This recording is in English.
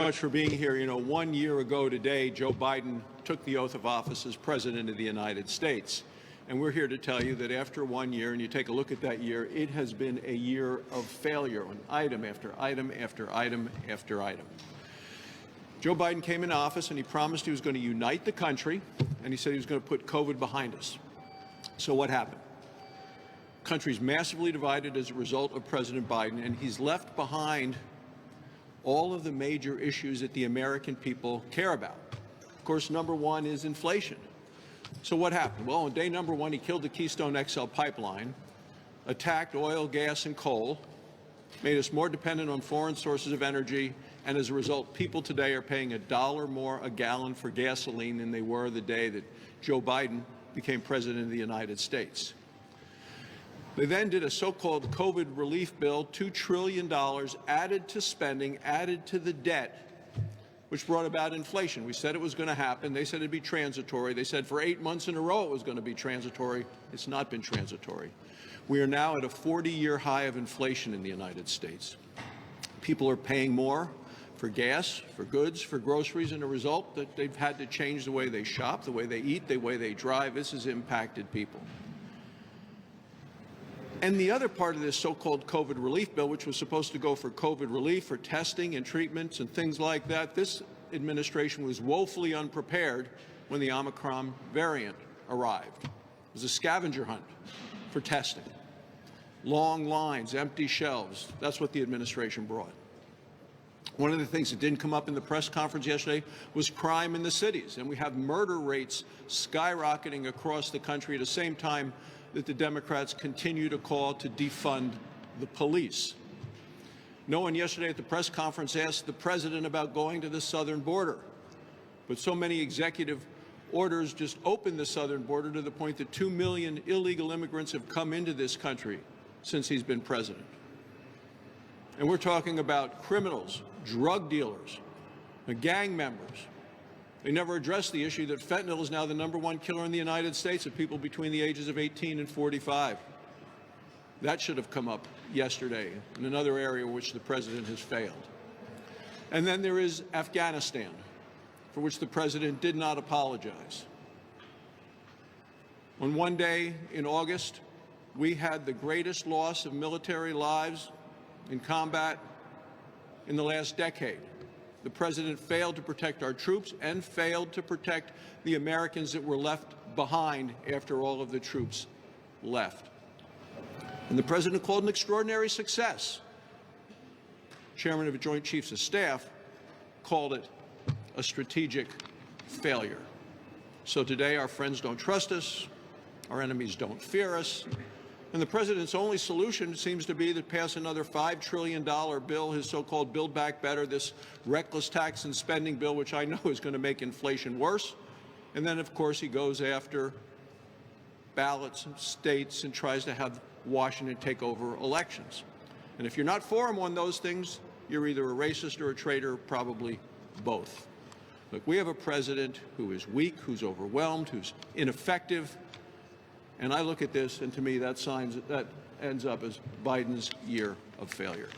much for being here. You know, 1 year ago today, Joe Biden took the oath of office as President of the United States. And we're here to tell you that after 1 year, and you take a look at that year, it has been a year of failure on item after item after item after item. Joe Biden came into office and he promised he was going to unite the country, and he said he was going to put COVID behind us. So what happened? The country's massively divided as a result of President Biden, and he's left behind all of the major issues that the American people care about. Of course, number one is inflation. So what happened? Well, on day number one, he killed the Keystone XL pipeline, attacked oil, gas, and coal, made us more dependent on foreign sources of energy, and as a result, people today are paying $1 more a gallon for gasoline than they were the day that Joe Biden became President of the United States. They then did a so-called COVID relief bill, $2 trillion added to spending, added to the debt, which brought about inflation. We said it was going to happen. They said it'd be transitory. They said for 8 months in a row it was going to be transitory. It's not been transitory. We are now at a 40-year high of inflation in the United States. People are paying more for gas, for goods, for groceries, and a result that they've had to change the way they shop, the way they eat, the way they drive. This has impacted people. And the other part of this so-called COVID relief bill, which was supposed to go for COVID relief, for testing and treatments and things like that, this administration was woefully unprepared when the Omicron variant arrived. It was a scavenger hunt for testing. Long lines, empty shelves. That's what the administration brought. One of the things that didn't come up in the press conference yesterday was crime in the cities. And we have murder rates skyrocketing across the country at the same time that the Democrats continue to call to defund the police. No one yesterday at the press conference asked the president about going to the southern border. But so many executive orders just opened the southern border to the point that 2 million illegal immigrants have come into this country since he's been president. And we're talking about criminals, drug dealers, gang members. They never addressed the issue that fentanyl is now the #1 killer in the United States of people between the ages of 18 and 45. That should have come up yesterday in another area in which the president has failed. And then there is Afghanistan, for which the president did not apologize. On one day in August, we had the greatest loss of military lives in combat in the last decade. The president failed to protect our troops and failed to protect the Americans that were left behind after all of the troops left. And the president called an extraordinary success. Chairman of the Joint Chiefs of Staff called it a strategic failure. So today our friends don't trust us, our enemies don't fear us, and the president's only solution seems to be to pass another $5 trillion bill, his so-called Build Back Better, this reckless tax and spending bill, which I know is going to make inflation worse. And then, of course, he goes after ballots and states and tries to have Washington take over elections. And if you're not for him on those things, you're either a racist or a traitor, probably both. Look, we have a president who is weak, who's overwhelmed, who's ineffective. And I look at this, and to me, that ends up as Biden's year of failure.